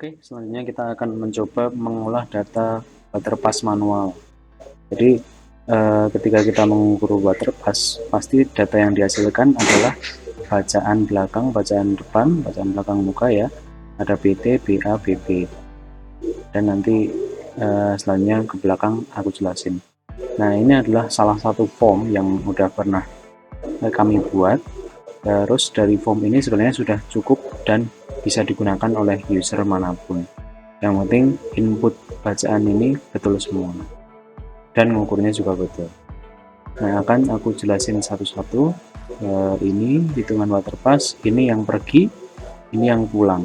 Oke, selanjutnya kita akan mencoba mengolah data waterpass manual. Jadi ketika kita mengukur waterpass, pasti data yang dihasilkan adalah bacaan belakang, bacaan depan, bacaan belakang muka ya. Ada BT, BA, BB. Dan nanti selanjutnya ke belakang aku jelasin. Nah, ini adalah salah satu form yang udah pernah kami buat. Terus dari form ini sebenarnya sudah cukup dan bisa digunakan oleh user manapun. Yang penting input bacaan ini betul semua dan mengukurnya juga betul. Nah, akan aku jelasin satu-satu. Ini hitungan waterpass, ini yang pergi, ini yang pulang.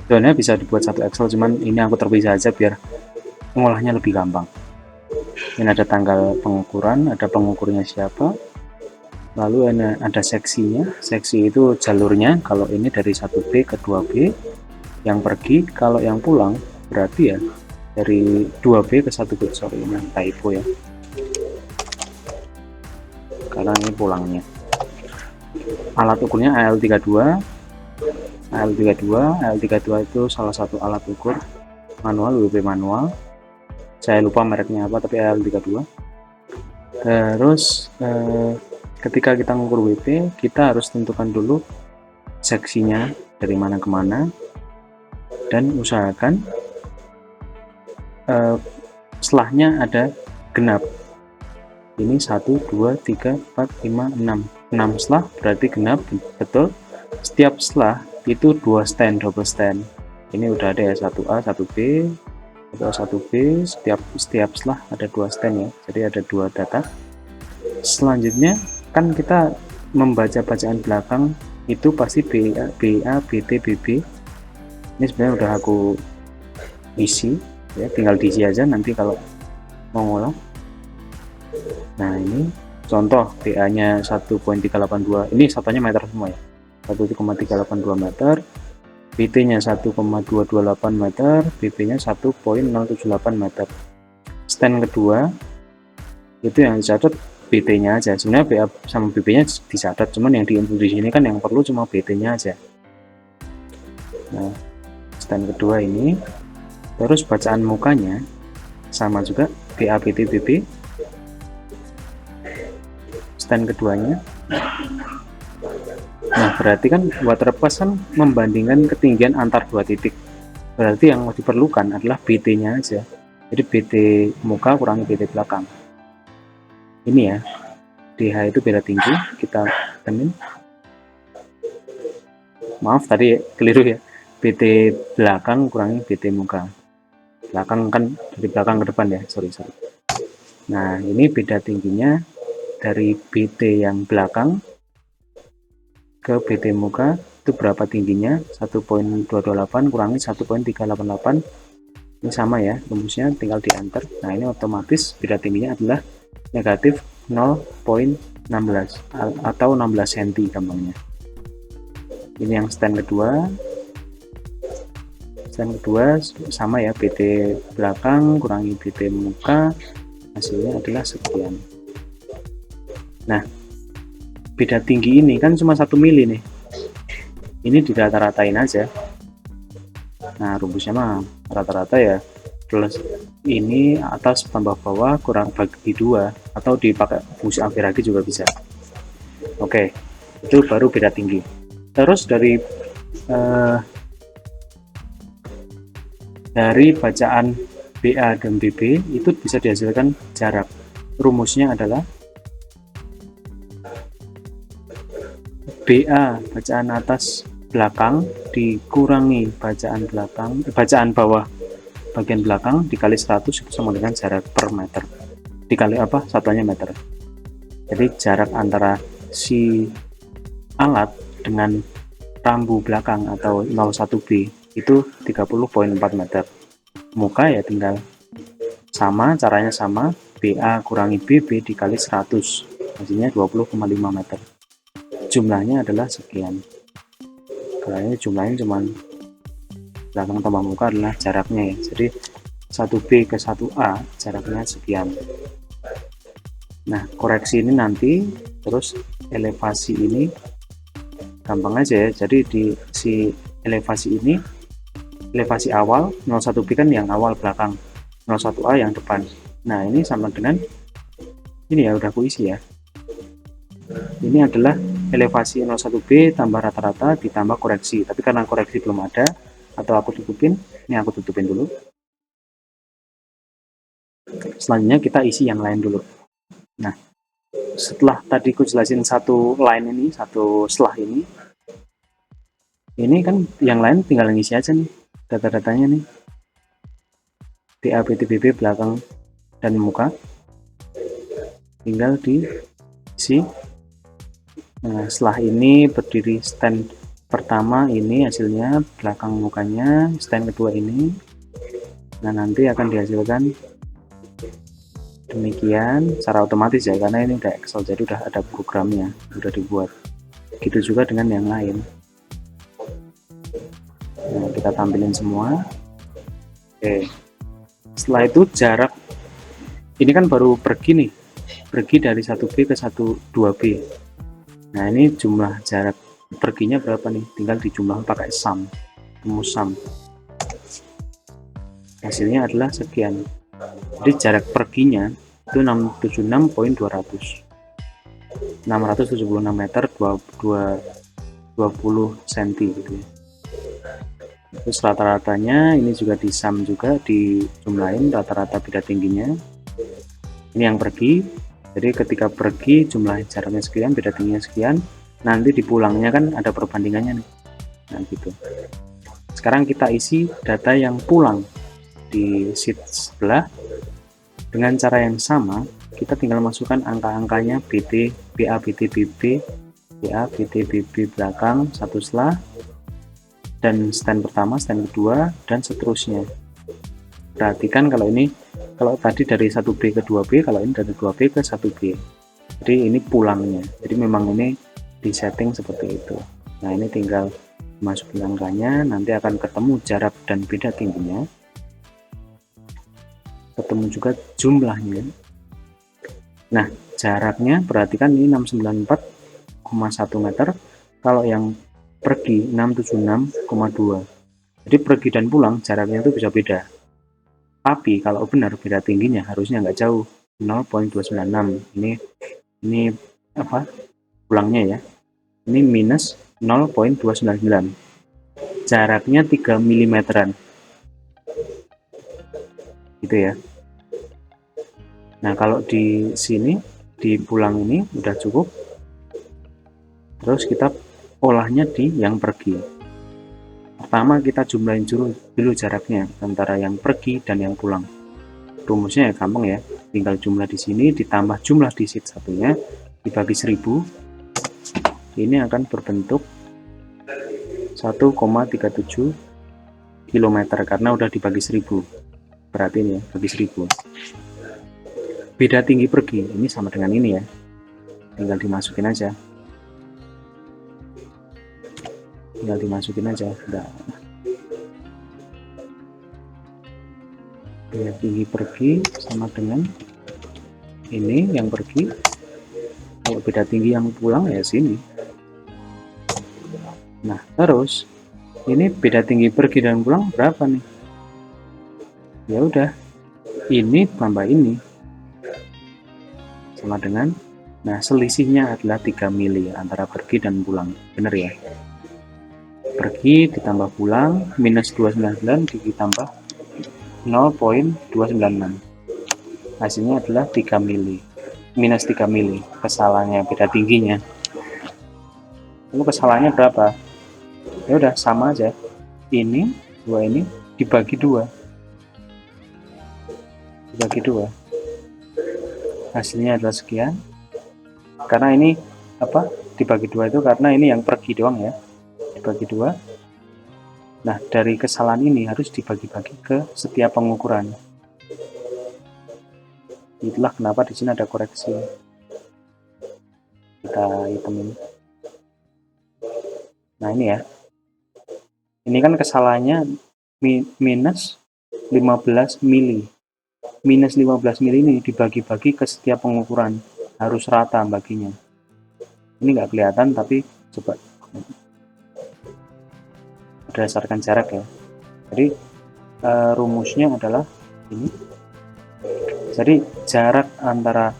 Sebenarnya bisa dibuat satu Excel, cuman ini aku terpisah aja biar mengolahnya lebih gampang. Ini ada tanggal pengukuran, ada pengukurnya siapa, lalu ada seksinya. Seksi itu jalurnya, kalau ini dari 1B ke 2B, yang pergi. Kalau yang pulang berarti ya dari 2B ke 1B, sorry ini typo ya, karena ini pulangnya. Alat ukurnya AL32. AL32 itu salah satu alat ukur manual, WP manual, saya lupa mereknya apa, tapi AL32. Terus ketika kita mengukur WP, kita harus tentukan dulu seksinya dari mana ke mana, dan usahakan setelahnya ada genap. Ini 1, 2, 3, 4, 5, 6 setelah berarti genap betul. Setiap setelah itu 2 stand, double stand. Ini udah ada ya, 1A, 1B, atau 1B. Setiap setelah ada 2 stand ya, jadi ada 2 data. Selanjutnya kan kita membaca bacaan belakang itu pasti BA, BT, BB. Ini sebenarnya udah aku isi ya, tinggal diisi aja nanti kalau mau ngolah. Nah, ini contoh BA nya 1.382, ini satunya meter semua ya, 1,382 meter, BT nya 1,228 meter, BB nya 1.078 meter. Stand kedua itu yang dicatat BT nya aja, sebenarnya BA sama BB nya dicatat, cuman yang diinput di sini kan yang perlu cuma BT nya aja. Nah, stand kedua ini, terus bacaan mukanya sama juga BA, BT, BB. Stand keduanya. Nah, berarti kan waterpass kan membandingkan ketinggian antar dua titik. Berarti yang diperlukan adalah BT nya aja. Jadi BT muka kurangi BT belakang. Ini ya, DH itu beda tinggi, kita temin. Maaf tadi keliru ya, BT belakang kurangi BT muka. Belakang kan dari belakang ke depan ya, sorry. Nah, ini beda tingginya dari BT yang belakang ke BT muka itu berapa tingginya, 1.228 kurangi 1.388. Ini sama ya rumusnya, tinggal di enter. Nah, ini otomatis beda tingginya adalah negatif 0.16 atau 16 cm gampangnya. Ini yang stand kedua. Stand kedua sama ya, BT belakang kurangi BT muka, hasilnya adalah sekian. Nah, beda tinggi ini kan cuma 1 mili nih, ini dirata-ratain aja. Nah, rumusnya mah rata-rata ya, plus ini atas tambah bawah kurang bagi 2, atau dipakai fungsi Ampere juga bisa. Oke, itu baru beda tinggi. Terus dari bacaan BA dan BB itu bisa dihasilkan jarak. Rumusnya adalah BA bacaan atas belakang dikurangi bacaan bawah bagian belakang dikali 100 itu sama dengan jarak per meter, dikali apa, satuannya meter. Jadi jarak antara si alat dengan rambu belakang atau 01B itu 30.4 meter. Muka ya tinggal sama, caranya sama, BA kurangi BB dikali 100, hasilnya 20,5 meter. Jumlahnya adalah sekian. Kayaknya jumlahnya cuman belakang tambah muka adalah jaraknya ya, jadi 1B ke 1A jaraknya sekian. Nah, koreksi ini nanti, terus elevasi ini gampang aja ya, jadi di si elevasi ini elevasi awal, 01B kan yang awal belakang, 01A yang depan. Nah, ini sama dengan ini ya, udah aku isi ya. Ini adalah elevasi 01B tambah rata-rata ditambah koreksi. Tapi karena koreksi belum ada, atau aku tutupin, ini aku tutupin dulu. Selanjutnya kita isi yang lain dulu. Nah, setelah tadi aku jelasin satu line ini, satu setelah ini kan yang lain tinggal ngisi aja nih, data-datanya nih. BA, BT, BB, belakang, dan muka. Tinggal diisi. Nah, setelah ini berdiri stand pertama ini hasilnya, belakang mukanya, stand kedua ini. Nah, nanti akan dihasilkan demikian secara otomatis ya, karena ini udah Excel, jadi udah ada programnya, udah dibuat. Gitu juga dengan yang lain. Nah, kita tampilin semua. Oke. Setelah itu jarak ini kan baru pergi nih, pergi dari 1B ke 2B. Nah, ini jumlah jarak perginya berapa nih, tinggal dijumlah pakai sum, rumus sum. Hasilnya adalah sekian. Jadi jarak perginya itu 676.200, 676 meter 20 cm gitu ya. Terus rata-ratanya ini juga di sum juga, dijumlahin rata-rata beda tingginya. Ini yang pergi, jadi ketika pergi jumlah jaraknya sekian, beda tingginya sekian, nanti dipulangnya kan ada perbandingannya nih. Nah gitu. Sekarang kita isi data yang pulang di sheet sebelah dengan cara yang sama. Kita tinggal masukkan angka-angkanya BT, BA, BT, BB, BA, BT, BB belakang, satu setelah, dan stand pertama, stand kedua, dan seterusnya. Perhatikan kalau ini, kalau tadi dari 1B ke 2B, kalau ini dari 2B ke 1B. Jadi ini pulangnya. Jadi memang ini disetting seperti itu. Nah, ini tinggal masukin angkanya, nanti akan ketemu jarak dan beda tingginya. Ketemu juga jumlahnya. Nah, jaraknya perhatikan ini 694,1 meter. Kalau yang pergi 676,2. Jadi pergi dan pulang jaraknya itu bisa beda. Tapi kalau benar beda tingginya harusnya nggak jauh, 0.296. Ini apa? Pulangnya ya. Ini minus 0.299. Jaraknya 3 mm. Gitu ya. Nah, kalau di sini di pulang ini udah cukup. Terus kita olahnya di yang pergi. Pertama kita jumlahin dulu jaraknya antara yang pergi dan yang pulang. Rumusnya ya gampang ya, tinggal jumlah di sini ditambah jumlah di sheet satunya dibagi 1000. Ini akan berbentuk 1,37 km karena udah dibagi 1000. Berarti ini ya, bagi 1000. Beda tinggi pergi ini sama dengan ini ya, tinggal dimasukin aja. Tinggal dimasukin aja. Nah, beda tinggi pergi sama dengan ini yang pergi. Kalau beda tinggi yang pulang ya sini. Nah, terus ini beda tinggi pergi dan pulang berapa nih? Ya udah, ini tambah ini sama dengan, nah selisihnya adalah 3 mili antara pergi dan pulang. Bener ya? Pergi ditambah pulang minus 299 ditambah 0.296. Hasilnya adalah 3 mili. Minus 3 mili. Kesalahannya beda tingginya. Lalu kesalahannya berapa? Ya udah sama aja. Ini dua ini dibagi 2. Dibagi 2. Hasilnya adalah sekian. Karena ini apa? Dibagi 2 itu karena ini yang pergi doang ya. Dibagi 2. Nah, dari kesalahan ini harus dibagi-bagi ke setiap pengukuran. Itulah kenapa di sini ada koreksi. Kita hitamin. Nah, ini ya. Ini kan kesalahannya minus 15 mili. Minus 15 mili ini dibagi-bagi ke setiap pengukuran. Harus rata baginya. Ini nggak kelihatan, tapi coba berdasarkan jarak ya. Jadi rumusnya adalah ini. Jadi jarak antara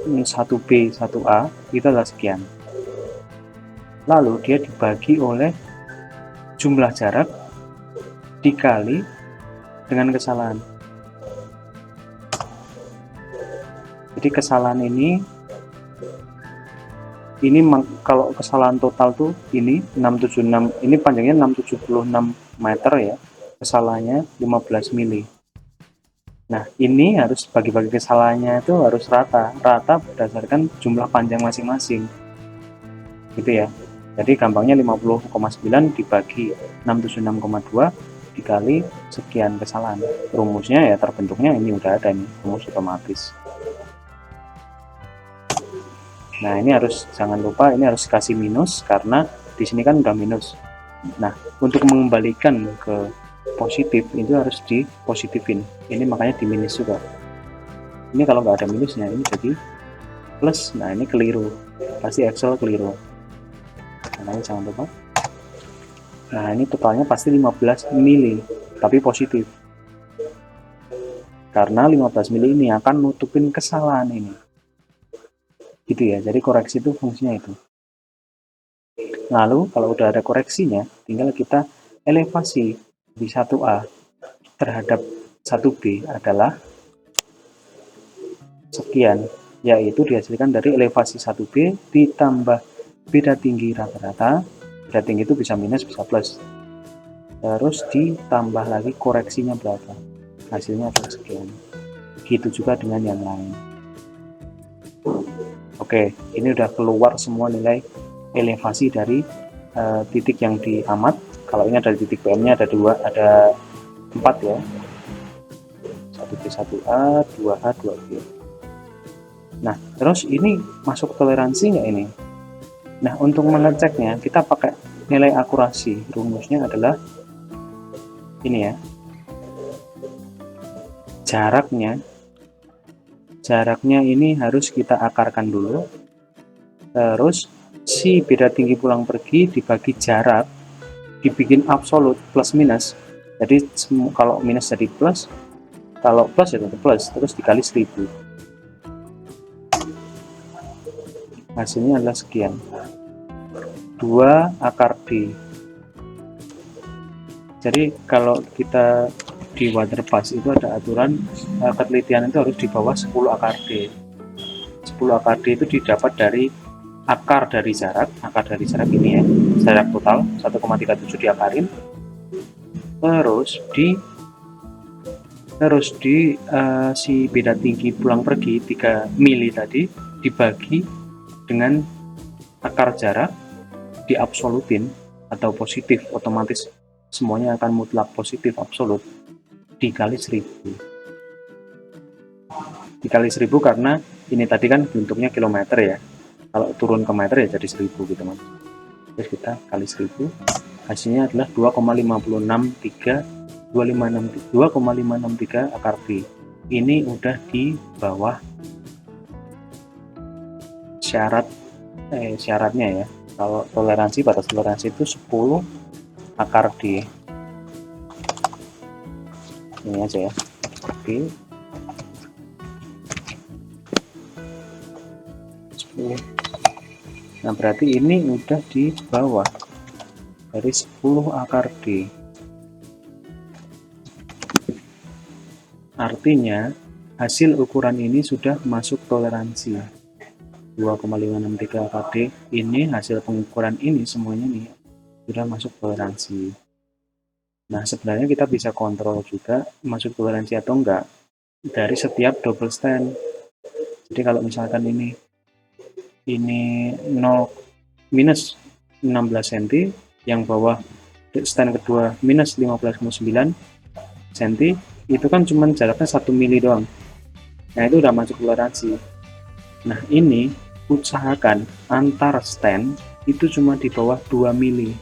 1B 1A itu adalah sekian, lalu dia dibagi oleh jumlah jarak dikali dengan kesalahan. Jadi kesalahan ini kalau kesalahan total tuh ini 676, ini panjangnya 676 meter ya, kesalahannya 15 mili. Nah, ini harus bagi-bagi kesalahannya itu harus rata berdasarkan jumlah panjang masing-masing. Gitu ya. Jadi gampangnya 50,9 dibagi 676,2 dikali sekian kesalahan. Rumusnya ya terbentuknya ini udah ada nih, rumus otomatis. Nah, ini harus jangan lupa ini harus kasih minus karena di sini kan udah minus. Nah, untuk mengembalikan ke positif itu harus dipositifin. Ini makanya di minus juga. Ini kalau nggak ada minusnya ini jadi plus. Nah, ini keliru, pasti Excel keliru. Nah, ini jangan lupa. Nah, ini totalnya pasti 15 mili tapi positif karena 15 mili ini akan nutupin kesalahan ini gitu ya. Jadi koreksi itu fungsinya itu. Lalu kalau udah ada koreksinya tinggal kita elevasi di 1A terhadap 1B adalah sekian, yaitu dihasilkan dari elevasi 1B ditambah beda tinggi rata-rata. Beda tinggi itu bisa minus bisa plus, terus ditambah lagi koreksinya berapa, hasilnya adalah sekian. Gitu juga dengan yang lain. Oke, ini udah keluar semua nilai elevasi dari titik yang diamat. Kalau ini ada titik PM-nya ada 4 ya, 1B 1A 2A 2B. Nah, terus ini masuk toleransi nggak ini? Nah, untuk mengeceknya kita pakai nilai akurasi. Rumusnya adalah ini ya, jaraknya ini harus kita akarkan dulu, terus si beda tinggi pulang pergi dibagi jarak dibikin absolut plus minus. Jadi kalau minus jadi plus, kalau plus ya tetap plus, terus dikali 1000. Hasilnya adalah sekian, 2 akar D. Jadi kalau kita di Waterpass itu ada aturan ketelitian itu harus di bawah 10 akar D. 10 akar D itu didapat dari akar dari jarak ini ya, jarak total 1,37 diakarin, terus di si beda tinggi pulang pergi 3 mili tadi dibagi dengan akar jarak diabsolutin atau positif, otomatis semuanya akan mutlak positif absolut, dikali 1000 karena ini tadi kan bentuknya kilometer ya, kalau turun ke meter ya jadi 1000 gitu mas. Terus kita kali 1000, hasilnya adalah 2,563 akar B. Ini udah di bawah syaratnya ya. Kalau toleransi, batas toleransi itu 10 akar D. Ini aja ya, oke. 10. Nah, berarti ini udah di bawah dari 10 akar D. Artinya hasil ukuran ini sudah masuk toleransi. 2,563 akar D ini hasil pengukuran ini semuanya nih sudah masuk toleransi. Nah, sebenarnya kita bisa kontrol juga masuk toleransi atau enggak dari setiap double stand. Jadi kalau misalkan ini 0 minus 16 cm, yang bawah stand kedua minus 15,9 cm, itu kan cuma jaraknya 1 mili doang. Nah, itu udah masuk toleransi. Nah, ini usahakan antar stand itu cuma di bawah 2 mili.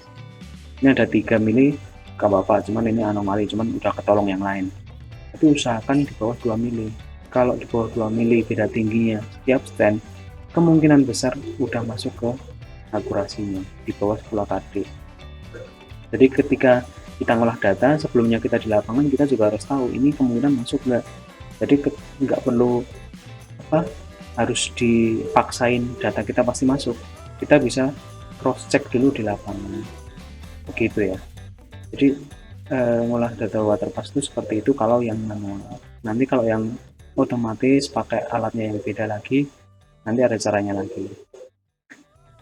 Ini ada 3 mili gak apa-apa, cuman ini anomali, cuman udah ketolong yang lain. Tapi usahakan di bawah 2 mili. Kalau di bawah 2 mili beda tingginya setiap stand, kemungkinan besar udah masuk ke akurasinya di bawah 10 akar D. Jadi ketika kita ngolah data sebelumnya kita di lapangan, kita juga harus tahu ini kemungkinan masuk nggak. Jadi nggak perlu apa harus dipaksain data kita pasti masuk, kita bisa cross check dulu di lapangan, begitu ya. Jadi ngolah data waterpass itu seperti itu kalau yang manual. Nanti kalau yang otomatis pakai alatnya yang beda lagi, nanti ada caranya lagi.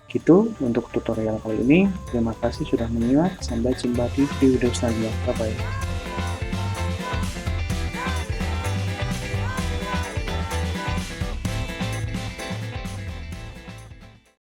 Gitu untuk tutorial kali ini. Terima kasih sudah menyimak. Sampai jumpa di video selanjutnya. Bye bye.